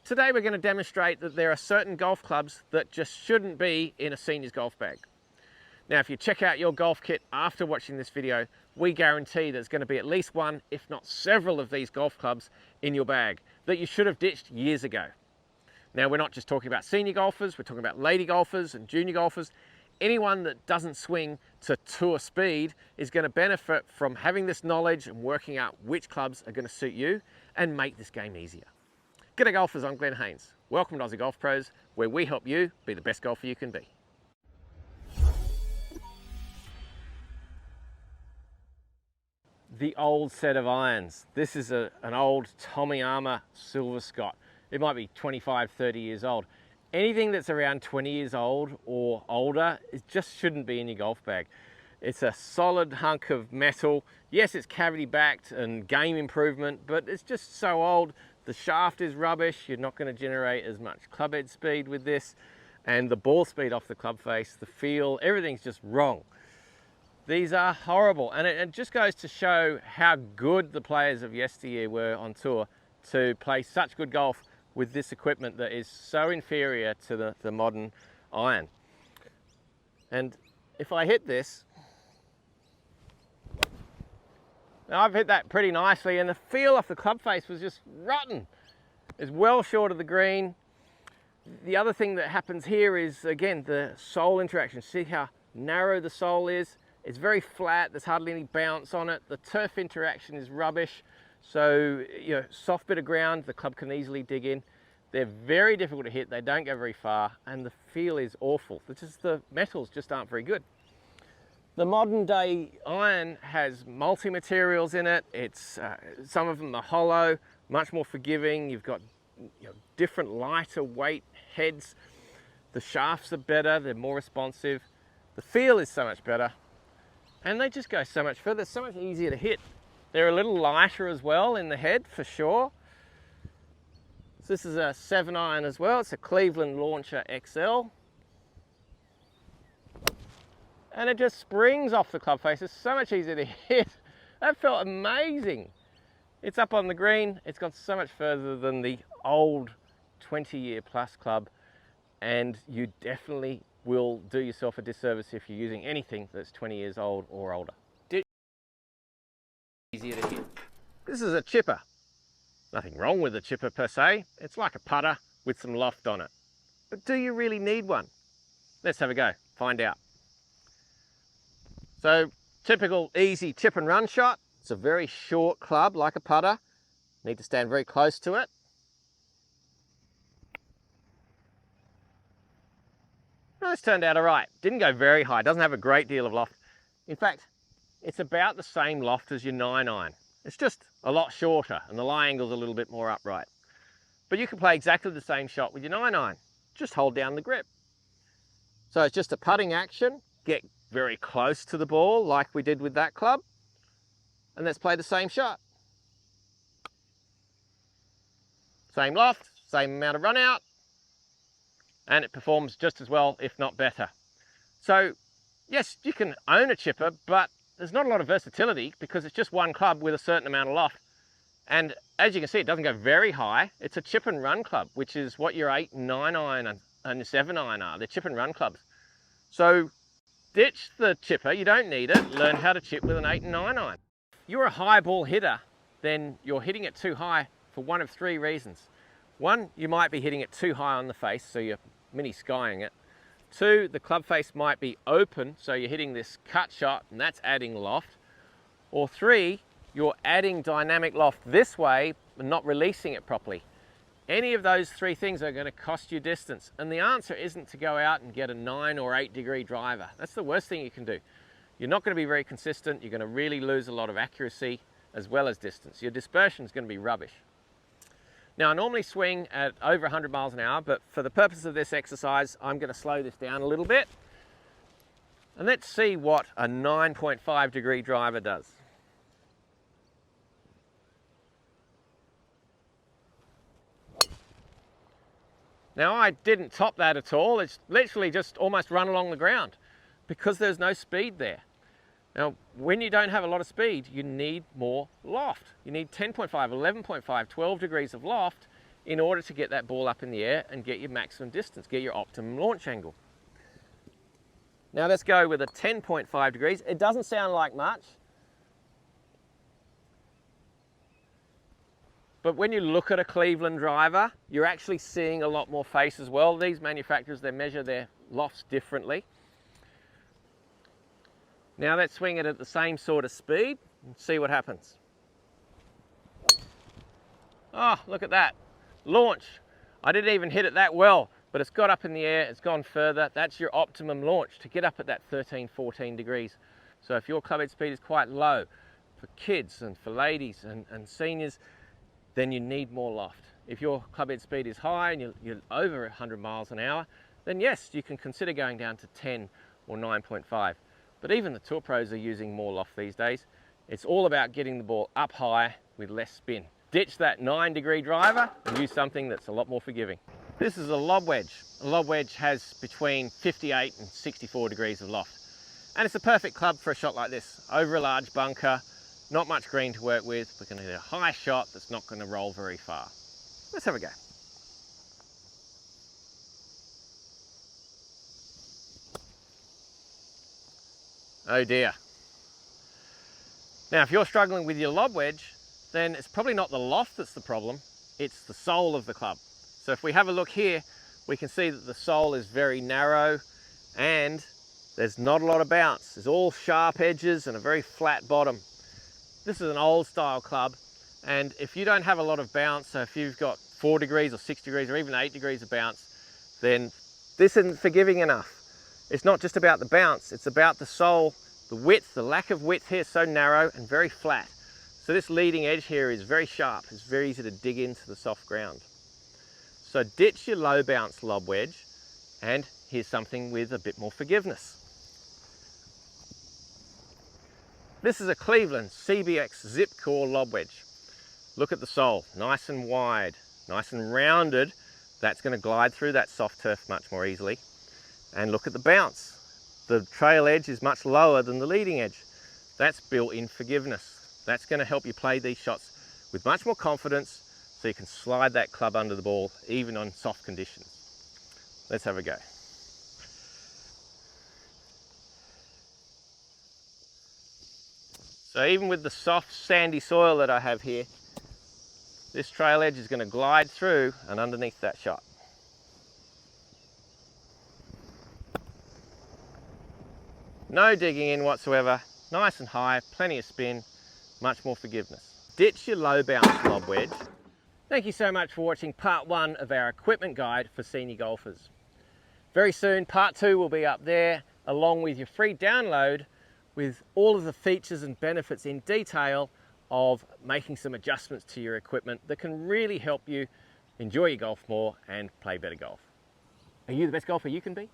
Today we're going to demonstrate that there are certain golf clubs that just shouldn't be in a senior's golf bag. Now if you check out your golf kit after watching this video, we guarantee there's going to be at least one, if not several of these golf clubs in your bag that you should have ditched years ago. Now we're not just talking about senior golfers, we're talking about lady golfers and junior golfers. Anyone that doesn't swing to tour speed is going to benefit from having this knowledge and working out which clubs are going to suit you and make this game easier. G'day golfers, I'm Glen Haynes. Welcome to Aussie Golf Pros, where we help you be the best golfer you can be. The old set of irons. This is an old Tommy Armour Silver Scott. It might be 25, 30 years old. Anything that's around 20 years old or older, it just shouldn't be in your golf bag. It's a solid hunk of metal. Yes, it's cavity backed and game improvement, but it's just so old. The shaft is rubbish. You're not going to generate as much club head speed with this. And the ball speed off the club face, the feel, everything's just wrong. These are horrible. And it just goes to show how good the players of yesteryear were on tour to play such good golf with this equipment that is so inferior to the modern iron. And if I hit this, now I've hit that pretty nicely, and the feel off the club face was just rotten. It's well short of the green. The other thing that happens here is, again, the sole interaction. See how narrow the sole is? It's very flat, there's hardly any bounce on it. The turf interaction is rubbish. So, soft bit of ground, the club can easily dig in. They're very difficult to hit, they don't go very far, and the feel is awful. The metals just aren't very good. The modern day iron has multi-materials in it. Some of them are hollow, much more forgiving. You've got different lighter weight heads. The shafts are better, they're more responsive. The feel is so much better, and they just go so much further, so much easier to hit. They're a little lighter as well in the head, for sure. So this is a 7-iron as well. It's a Cleveland Launcher XL. And it just springs off the club face. It's so much easier to hit. That felt amazing. It's up on the green. It's gone so much further than the old 20-year plus club. And you definitely will do yourself a disservice if you're using anything that's 20 years old or older. Easier to hit. This is a chipper. Nothing wrong with a chipper per se. It's like a putter with some loft on it. But do you really need one? Let's have a go, find out. So, typical easy chip and run shot. It's a very short club, like a putter. Need to stand very close to it. Well, this turned out all right. Didn't go very high, doesn't have a great deal of loft. In fact, it's about the same loft as your 9-iron. It's just a lot shorter and the lie angle's a little bit more upright. But you can play exactly the same shot with your 9-iron. Just hold down the grip. So it's just a putting action. Get very close to the ball like we did with that club. And let's play the same shot. Same loft, same amount of run out. And it performs just as well, if not better. So yes, you can own a chipper, but there's not a lot of versatility because it's just one club with a certain amount of loft. And as you can see, it doesn't go very high. It's a chip and run club, which is what your 8 and 9-iron and your 7-iron are. They're chip and run clubs. So ditch the chipper, you don't need it. Learn how to chip with an 8 and 9-iron. If you're a high ball hitter, then you're hitting it too high for one of 3 reasons. 1, you might be hitting it too high on the face, so you're mini skying it. 2, the club face might be open, so you're hitting this cut shot and that's adding loft. Or 3, you're adding dynamic loft this way and not releasing it properly. Any of those 3 things are going to cost you distance. And the answer isn't to go out and get a 9 or 8 degree driver. That's the worst thing you can do. You're not going to be very consistent. You're going to really lose a lot of accuracy as well as distance. Your dispersion is going to be rubbish. Now I normally swing at over 100 miles an hour, but for the purpose of this exercise, I'm going to slow this down a little bit. And let's see what a 9.5 degree driver does. Now I didn't top that at all. It's literally just almost run along the ground because there's no speed there. Now, when you don't have a lot of speed, you need more loft. You need 10.5, 11.5, 12 degrees of loft in order to get that ball up in the air and get your maximum distance, get your optimum launch angle. Now let's go with a 10.5 degrees. It doesn't sound like much, but when you look at a Cleveland driver, you're actually seeing a lot more face as well. These manufacturers, they measure their lofts differently. Now let's swing it at the same sort of speed and see what happens. Oh, look at that. Launch. I didn't even hit it that well, but it's got up in the air, it's gone further. That's your optimum launch to get up at that 13, 14 degrees. So if your club head speed is quite low, for kids and for ladies and seniors, then you need more loft. If your club head speed is high and you're over 100 miles an hour, then yes, you can consider going down to 10 or 9.5. But even the tour pros are using more loft these days. It's all about getting the ball up high with less spin. Ditch that 9-degree driver and use something that's a lot more forgiving. This is a lob wedge. A lob wedge has between 58 and 64 degrees of loft. And it's a perfect club for a shot like this. Over a large bunker, not much green to work with. We're going to get a high shot that's not going to roll very far. Let's have a go. Oh dear. Now if you're struggling with your lob wedge, then it's probably not the loft that's the problem, it's the sole of the club. So if we have a look here, we can see that the sole is very narrow and there's not a lot of bounce. There's all sharp edges and a very flat bottom. This is an old style club, and if you don't have a lot of bounce, so if you've got 4 degrees or 6 degrees or even 8 degrees of bounce, then this isn't forgiving enough. It's not just about the bounce, it's about the sole, the width, the lack of width here is so narrow and very flat. So this leading edge here is very sharp. It's very easy to dig into the soft ground. So ditch your low bounce lob wedge, and here's something with a bit more forgiveness. This is a Cleveland CBX Zip Core lob wedge. Look at the sole, nice and wide, nice and rounded. That's going to glide through that soft turf much more easily. And look at the bounce. The trail edge is much lower than the leading edge. That's built-in forgiveness. That's going to help you play these shots with much more confidence so you can slide that club under the ball even on soft conditions. Let's have a go. So even with the soft sandy soil that I have here, this trail edge is going to glide through and underneath that shot. No digging in whatsoever, nice and high, plenty of spin, much more forgiveness. Ditch your low bounce lob wedge. Thank you so much for watching part 1 of our equipment guide for senior golfers. Very soon part 2 will be up there, along with your free download with all of the features and benefits in detail of making some adjustments to your equipment that can really help you enjoy your golf more and play better golf. Are you the best golfer you can be?